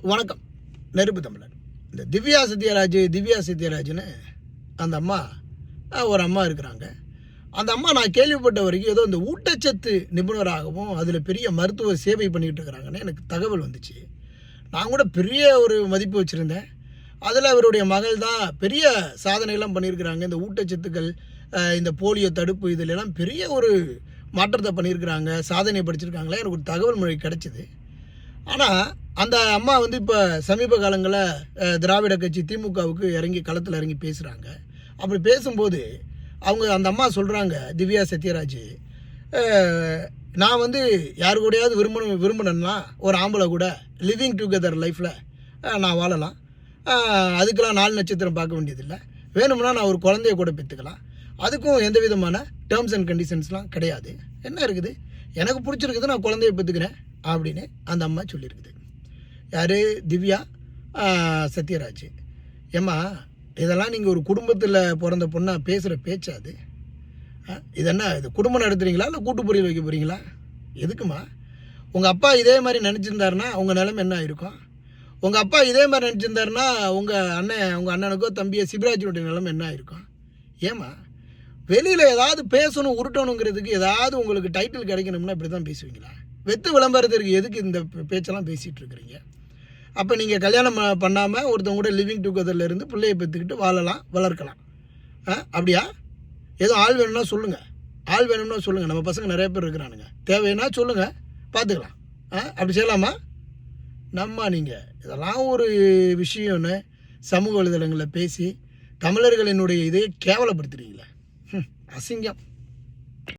வணக்கம். நெருப்பு தமிழர். இந்த திவ்யா சத்யராஜ்னு அந்த அம்மா ஒரு அம்மா இருக்கிறாங்க. அந்த அம்மா நான் கேள்விப்பட்ட வரைக்கும் ஏதோ இந்த ஊட்டச்சத்து நிபுணராகவும் அதில் பெரிய மருத்துவ சேவை பண்ணிகிட்டு இருக்கிறாங்கன்னு எனக்கு தகவல் வந்துச்சு. நான் கூட பெரிய ஒரு மதிப்பு வச்சுருந்தேன். அதில் அவருடைய மகள் தான் பெரிய சாதனையெல்லாம் பண்ணியிருக்கிறாங்க. இந்த ஊட்டச்சத்துக்கள், இந்த போலியோ தடுப்பு இதிலெல்லாம் பெரிய ஒரு மாற்றத்தை பண்ணியிருக்கிறாங்க, சாதனை படிச்சிருக்காங்களே எனக்கு ஒரு தகவல் மொழி கிடச்சிது. ஆனால் அந்த அம்மா இப்போ சமீப காலங்களில் திராவிட கட்சி திமுகவுக்கு களத்தில் இறங்கி பேசுகிறாங்க. அப்படி பேசும்போது அந்த அம்மா சொல்கிறாங்க, திவ்யா சத்யராஜ், நான் யாரு கூடயாவது விரும்பினேன்னா ஒரு ஆம்பளை கூட லிவிங் டுகெதர் லைஃப்பில் நான் வாழலாம். அதுக்கெல்லாம் 4 நட்சத்திரம் பார்க்க வேண்டியதில்லை. வேணும்னா நான் ஒரு குழந்தைய கூட பெற்றுக்கலாம். அதுக்கும் எந்த விதமான டேர்ம்ஸ் அண்ட் கண்டிஷன்ஸ்லாம் கிடையாது. என்ன இருக்குது, எனக்கு பிடிச்சிருக்குது, நான் குழந்தைய பெற்றுக்கிறேன் அப்படின்னு அந்த அம்மா சொல்லியிருக்குது. யார்? திவ்யா சத்யராஜ். ஏம்மா, இதெல்லாம் நீங்கள் ஒரு குடும்பத்தில் பிறந்த பொண்ணாக பேசுகிற பேச்சா அது? இது என்ன, இது குடும்பம் நடத்துகிறீங்களா இல்லை கூட்டு பொரியல் வைக்க போகிறீங்களா? எதுக்குமா? உங்கள் அப்பா இதே மாதிரி நினச்சிருந்தாருன்னா உங்கள் நிலைமை என்ன இருக்கும்? உங்கள் அப்பா இதே மாதிரி நினச்சிருந்தாருன்னா உங்கள் அண்ணனுக்கோ தம்பியோ சிவராஜனுடைய நிலைமை என்ன இருக்கும்? ஏம்மா, வெளியில் ஏதாவது பேசணும் உருட்டணுங்கிறதுக்கு ஏதாவது உங்களுக்கு டைட்டில் கிடைக்கணும்னா இப்படி தான் பேசுவீங்களா? வெத்து விளம்பரத்திற்கு எதுக்கு இந்த பேச்செல்லாம் பேசிகிட்டு இருக்கிறீங்க? அப்போ நீங்கள் கல்யாணம் பண்ணாமல் ஒருத்தவங்க கூட லிவிங் டுகெதரில் இருந்து பிள்ளையை பெற்றுக்கிட்டு வாழலாம், வளர்க்கலாம். அப்படியா? ஏதோ ஆள் வேணும்னா சொல்லுங்கள், ஆள் வேணும்னா சொல்லுங்கள். நம்ம பசங்க நிறைய பேர் இருக்கிறானுங்க, தேவைன்னா சொல்லுங்கள், பார்த்துக்கலாம். அப்படி செய்யலாமா? நீங்கள் இதெல்லாம் ஒரு விஷயம்னு சமூக வலைதளங்களில் பேசி தமிழர்களினுடைய இதை கேவலப்படுத்துறீங்களே, அசிங்கம்.